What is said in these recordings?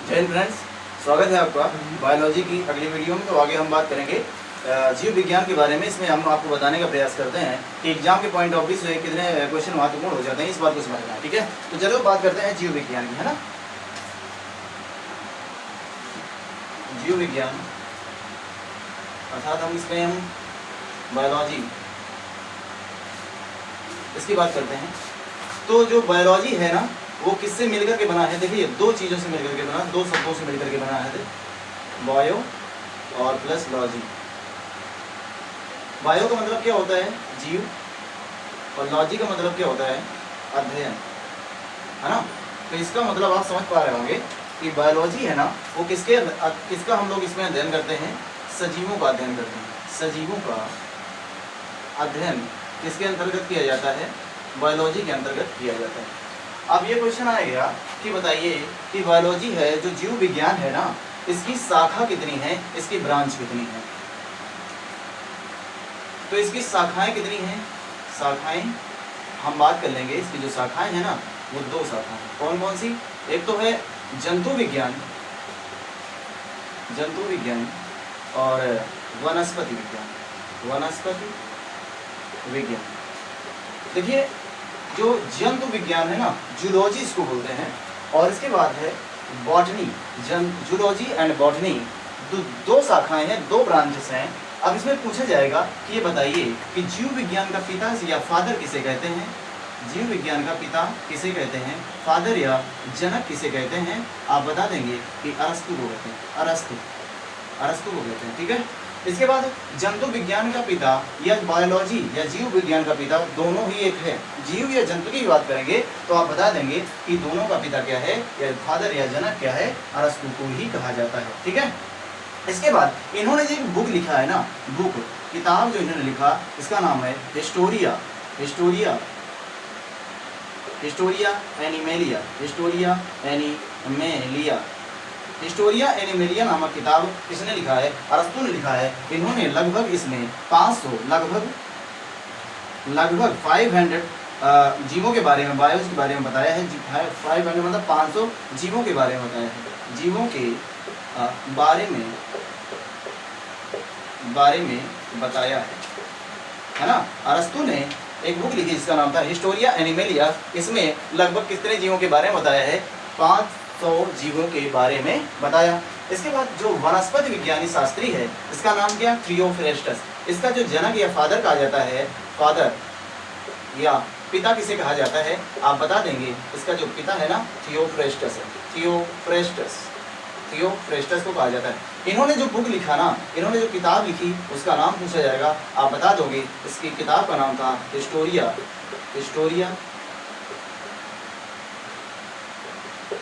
जय हिंद फ्रेंड्स, स्वागत है आपका बायोलॉजी की अगली वीडियो में। तो आगे हम बात करेंगे जीव विज्ञान के बारे में। इसमें हम आपको बताने का प्रयास करते हैं कि एग्जाम के पॉइंट ऑफ व्यू से कितने क्वेश्चन महत्वपूर्ण हो जाते हैं, इस बात को समझना है। ठीक है, तो चलो बात करते हैं जीव विज्ञान की, है ना। जीव विज्ञान अर्थात हम इसमें बायोलॉजी इसकी बात करते हैं। तो जो बायोलॉजी है ना, वो किससे मिलकर के बना है? देखिए, दो चीज़ों से मिलकर के बना, दो शब्दों से मिलकर के बना है, बायो और प्लस लॉजी। बायो का मतलब क्या होता है? जीव, और लॉजी का मतलब क्या होता है? अध्ययन, है ना। तो इसका मतलब आप समझ पा रहे होंगे कि बायोलॉजी है ना, वो किसका हम लोग इसमें अध्ययन करते हैं? सजीवों का अध्ययन करते हैं। सजीवों का अध्ययन किसके अंतर्गत किया जाता है? बायोलॉजी के अंतर्गत किया जाता है। अब ये क्वेश्चन आएगा कि बताइए कि बायोलॉजी है, जो जीव विज्ञान है ना, इसकी शाखा कितनी है, इसकी ब्रांच कितनी है? तो इसकी शाखाएं कितनी हैं? शाखाएं हम बात कर लेंगे। इसकी जो शाखाएं हैं ना, वो दो शाखाएं। कौन कौन सी? एक तो है जंतु विज्ञान, जंतु विज्ञान, और वनस्पति विज्ञान, वनस्पति विज्ञान। देखिए, जो जंतु विज्ञान है ना, जूलॉजी इसको बोलते हैं, और इसके बाद है बॉटनी। जूलॉजी एंड बॉटनी दो शाखाएं हैं, दो ब्रांचेस हैं। अब इसमें पूछा जाएगा कि ये बताइए कि जीव विज्ञान का पिता या फादर किसे कहते हैं? जीव विज्ञान का पिता किसे कहते हैं? फादर या जनक किसे कहते हैं? आप बता देंगे कि अरस्तु को कहते हैं, अरस्तु को कहते हैं। ठीक है। इसके बाद जंतु विज्ञान का पिता या बायोलॉजी या जीव विज्ञान का पिता दोनों ही एक है। जीव या जंतु की बात करेंगे तो आप बता देंगे कि दोनों का पिता क्या है, या फादर या जनक क्या है? अरस्तु को ही कहा जाता है। ठीक है। इसके बाद इन्होंने जो बुक लिखा है ना, बुक किताब जो इन्होंने लिखा, इसका नाम है Historia, Historia, Historia animalia, Historia animalia, Historia animalia नामक किताब किसने लिखा है? अरस्तु ने लिखा है। इन्होंने लगभग इसमें 500 लगभग 500 जीवों के बारे में, बायोस के बारे में बताया है। 500 मतलब 500 जीवों के बारे में बताया है, जीवों के बारे में बताया है ना। अरस्तु ने एक बुक लिखी जिसका नाम था हिस्टोरिया एनिमेलिया। इसमें लगभग कितने जीवों के बारे में बताया है? 500 जीवों के बारे में बताया। इसके बाद जो वनस्पति विज्ञानी शास्त्री है, इसका नाम क्या? थियोफ्रेस्टस। इसका जो जनक या फादर कहा जाता है, फादर या पिता किसे कहा जाता है? आप बता देंगे। इसका जो पिता है ना, थियोफ्रेस्टस है, थियोफ्रेस्टस को कहा जाता है। इन्होंने जो बुक लिखा ना, इन्होंने जो किताब लिखी, उसका नाम पूछा जाएगा, आप बता दोगे। इसकी किताब का नाम था हिस्टोरिया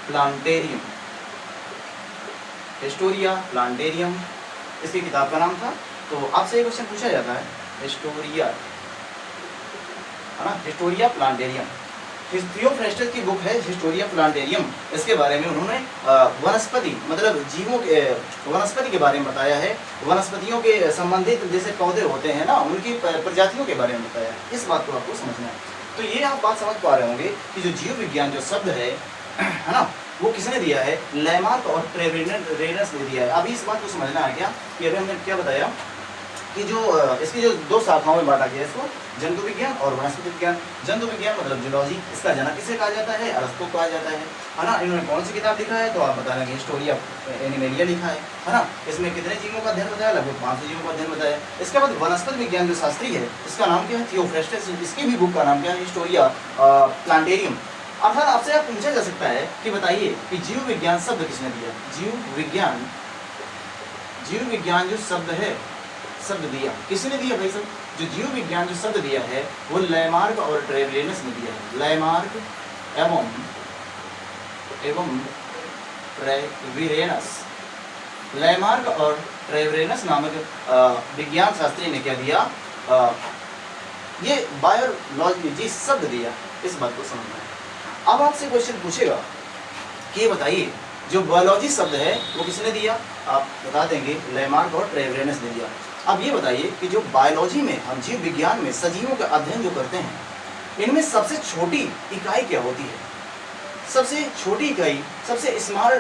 प्लांटेरियम, हिस्टोरिया प्लांटेरियम इसकी किताब का नाम था। तो आपसे एक क्वेश्चन पूछा जाता है, हिस्टोरिया, है ना, हिस्टोरिया प्लांटेरियम। थियोफ्रेस्टस की बुक है हिस्टोरिया प्लांटेरियम। इसके बारे में उन्होंने वनस्पति मतलब जीवों के वनस्पति के बारे में बताया है। वनस्पतियों के संबंधित जैसे पौधे होते हैं ना, उनकी प्रजातियों के बारे में बताया है। इस बात को आपको समझना है। तो ये आप बात समझ पा रहे होंगे कि जो जीव विज्ञान जो शब्द है ना, वो किसने दिया है? लैमार्क और ट्रेवेनस ने दिया है। अभी इस बात को समझना है क्या कि अभी हमने क्या बताया कि जो इसकी जो दो शाखाओं में बांटा गया, इसको जंतु विज्ञान और वनस्पति विज्ञान। जंतु विज्ञान मतलब जूलॉजी, इसका जनक किसे कहा जाता है? अरस्तु कहा जाता है ना। इन्होंने कौन सी किताब लिखा है? तो आप बता देंगे हिस्टोरिया एनिमेलिया लिखा है ना। इसमें कितने जीवों का अध्ययन बताया? लगभग 500 जीवों का अध्ययन बताया। इसके बाद वनस्पति विज्ञान जो शास्त्री है, इसका नाम क्या है? थियोफ्रेस्टस। इसकी भी बुक का नाम क्या है? Historia plantarum. अर्थात आपसे आप पूछा जा सकता है कि बताइए कि जीव विज्ञान शब्द किसने दिया? जीव विज्ञान जो शब्द है, शब्द दिया किसने दिया भाई साहब? जो जीव विज्ञान जो शब्द दिया है, वो लैमार्क और ट्रेवेनस ने दिया है। लैमार्क एवं ट्रेवेनस, लैमार्क और ट्रेवेनस नामक विज्ञान शास्त्री ने क्या दिया? ये बायोलॉजी शब्द दिया। इस बात को समझना है। अब आपसे क्वेश्चन पूछेगा कि ये बताइए जो बायोलॉजी शब्द है वो किसने दिया? आप बता देंगे लैमार्क और ट्रेवेनस ने दिया। अब ये बताइए कि जो बायोलॉजी में, हम जीव विज्ञान में सजीवों का अध्ययन जो करते हैं, इनमें सबसे छोटी इकाई क्या होती है? सबसे छोटी इकाई, सबसे स्मॉल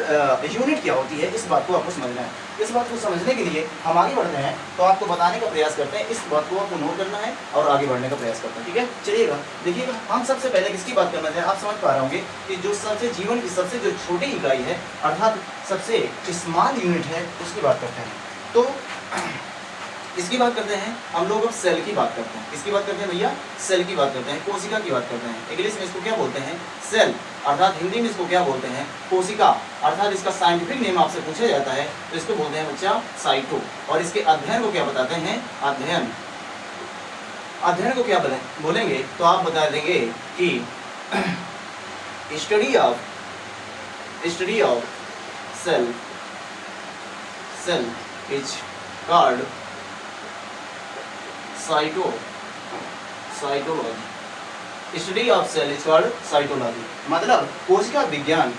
यूनिट क्या होती है, इस बात को आपको समझना है। इस बात को समझने के लिए हम आगे बढ़ते हैं, तो आपको बताने का प्रयास करते हैं, इस बात को आपको नोट करना है और आगे बढ़ने का प्रयास करते हैं, ठीक है। चलिएगा, देखिएगा, हम सबसे पहले किसकी बात करना है, आप समझ पा रहे होंगे कि जो सबसे जीवन की सबसे जो छोटी इकाई है, अर्थात सबसे स्मॉल यूनिट है, उसकी बात करते हैं। तो इसकी बात करते हैं हम लोग, अब सेल की बात करते हैं। किसकी बात करते हैं भैया, सेल की बात करते हैं, कोशिका की बात करते हैं। इंग्लिश में इसको क्या बोलते हैं, सेल, अर्थात हिंदी में इसको क्या बोलते हैं, कोशिका, अर्थात इसका साइंटिफिक नेम आपसे पूछा जाता है तो इसको बोलते हैं बच्चा साइटो। और इसके अध्ययन को क्या बताते हैं, अध्ययन। अध्ययन को क्या बोलेंगे, तो आप बता देंगे कि study of cell is called cytology. Study of cell is called cytology, मतलब कोशिका विज्ञान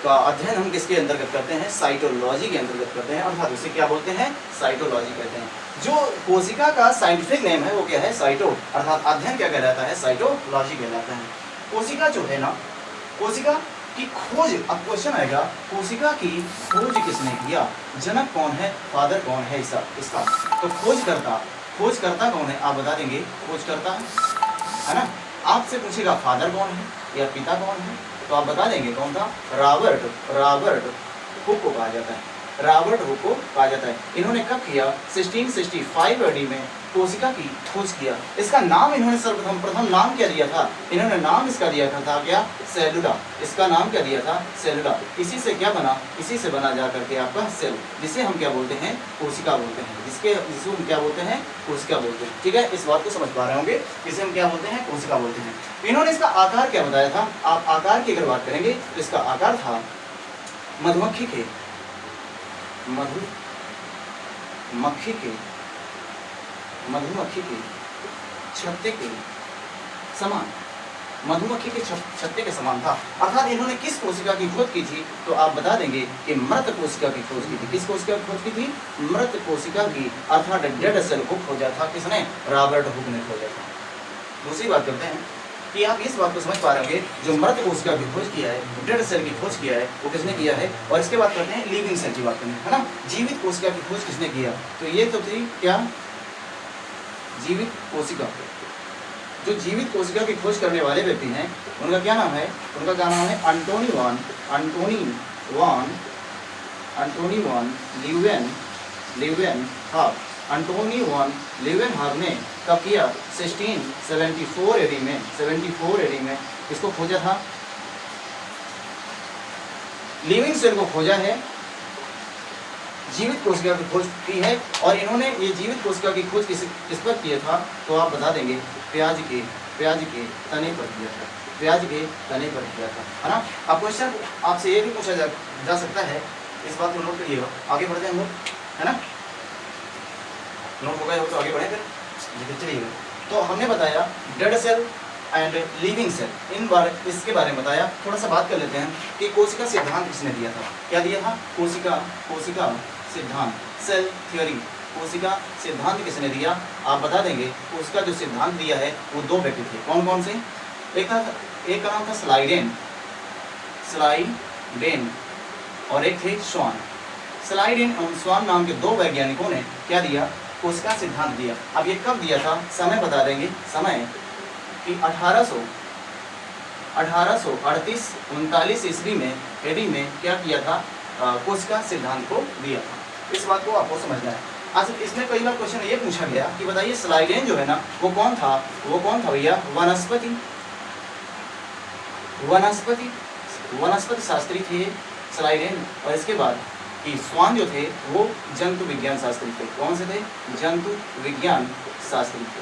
का अध्ययन हम किसके अंतर्गत करते हैं, साइटोलॉजी के अंतर्गत करते हैं, अर्थात उसे क्या बोलते हैं, साइटोलॉजी कहते हैं। जो कोशिका का साइंटिफिक नेम है वो क्या है, साइटो, अर्थात अध्ययन क्या कहलाता है, साइटोलॉजी कहलाता है। कोशिका जो है ना, कोशिका की खोज, अब क्वेश्चन आएगा, कोशिका की खोज किसने किया, जनक कौन है, फादर कौन है इसका, तो खोजकर्ता कौन है, आप बता देंगे, खोजकर्ता है ना। आपसे पूछेगा फादर कौन है या पिता कौन है, तो आप बता देंगे कौन था, रॉबर्ट हुक को कहा जाता है, रॉबर्ट हुक को कहा जाता है। इन्होंने कब किया, 1665 AD में कोशिका की खोज किया। इसका नाम इन्होंने सर्वप्रथम नाम क्या दिया था, इन्होंने नाम इसका दिया था क्या, सेलुला। इसका नाम क्या दिया था, सेलुला। इसी से क्या बना, इसी से बना जा करके आपका सेल, जिसे हम क्या बोलते हैं, कोशिका बोलते हैं, जिसे हम क्या बोलते हैं, कोशिका बोलते हैं, ठीक है। इस बात को समझ पा रहे होंगे, इसे हम क्या बोलते हैं, कोशिका बोलते हैं। इन्होंने इसका आकार क्या बताया था, आप आकार की अगर बात करेंगे तो इसका आकार था मधुमक्खी के छत्ते के समान, मधुमक्खी के छत्ते के समान था। अर्थात इन्होंने किस कोशिका की खोज की थी, तो आप बता देंगे कि मृत कोशिका की खोज की थी। किस कोशिका की खोज की थी, मृत कोशिका की, अर्थात डेड सेल को खोजा था, किसने, रॉबर्ट हुक ने खोजा था। दूसरी बात करते हैं कि आप इस बात को समझ पा रहे होंगे, जो मृत कोशिका की खोज किया है, डेड सेल की खोज किया है, वो किसने किया है। और इसके बाद करते हैं लिविंग सेल की बात करें, है ना, जीवित कोशिका की खोज किसने किया, तो ये तो थी क्या, जीवित कोशिका। जो जीवित कोशिका की खोज करने वाले व्यक्ति हैं उनका क्या नाम है, एंटोनी वान ल्यूवेनहॉफ। एंटोनी वान ल्यूवेनहॉफ ने कब किया, 1674 AD में, 74 AD में इसको खोजा था, लिविंग सेल को खोजा है, जीवित कोशिका की खोज की है। और इन्होंने ये जीवित कोशिका की खोज किस पर किया था, तो आप बता देंगे प्याज के तने पर किया था, प्याज के तने पर किया था, है ना। अब क्वेश्चन आपसे ये भी पूछा जा सकता है, इस बात को नोट करिएगा, आगे बढ़ते हैं हम लोग, है ना। नोट हो गए हो तो आगे बढ़े फिर, चलिएगा। तो हमने बताया dead cell and living cell, इसके बारे में बताया। थोड़ा सा बात कर लेते हैं कि कोशिका सिद्धांत किसने दिया था, क्या दिया था, कोशिका सिद्धांत, सेल थ्योरी, कोशिका सिद्धांत किसने दिया, आप बता देंगे। उसका जो सिद्धांत दिया है वो दो व्यक्ति थे, कौन कौन से, एक का नाम था स्लाइडेन और एक थे स्वान। स्लाइडेन और स्वान नाम के दो वैज्ञानिकों ने क्या दिया, कोशिका सिद्धांत दिया। अब ये कब दिया था, समय बता देंगे, समय कि 1838-39 ईस्वी में AD में क्या किया था, कोशिका सिद्धांत को दिया था। इस बात को आपको समझना है। आज इसमें कई बार क्वेश्चन ये पूछा गया कि बताइए स्लाइडेन जो है ना वो कौन था भैया, वनस्पति शास्त्री थे स्लाइडेन। और इसके बाद कि स्वान जो थे वो जंतु विज्ञान शास्त्री थे। कौन से थे, जंतु विज्ञान शास्त्री थे,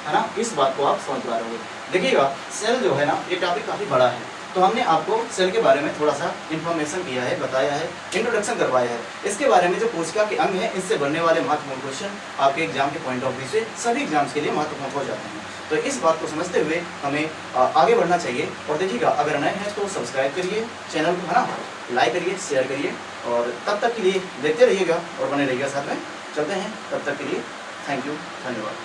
है ना। इस बात को आप समझ पा रहे होंगे। देखिएगा सेल जो है ना ये टॉपिक काफ़ी बड़ा है, तो हमने आपको सेल के बारे में थोड़ा सा इन्फॉर्मेशन किया है, बताया है, इंट्रोडक्शन करवाया है। इसके बारे में जो कोशिका के अंग हैं इससे बनने वाले महत्वपूर्ण क्वेश्चन आपके एग्जाम के पॉइंट ऑफ व्यू से सभी एग्जाम्स के लिए महत्वपूर्ण हो जाते हैं। तो इस बात को समझते हुए हमें आगे बढ़ना चाहिए। और देखिएगा अगर नए हैं तो सब्सक्राइब करिए चैनल को, है ना, लाइक करिए, शेयर करिए। और तब तक के लिए देखते रहिएगा और बने रहिएगा साथ में। चलते हैं, तब तक के लिए थैंक यू, धन्यवाद।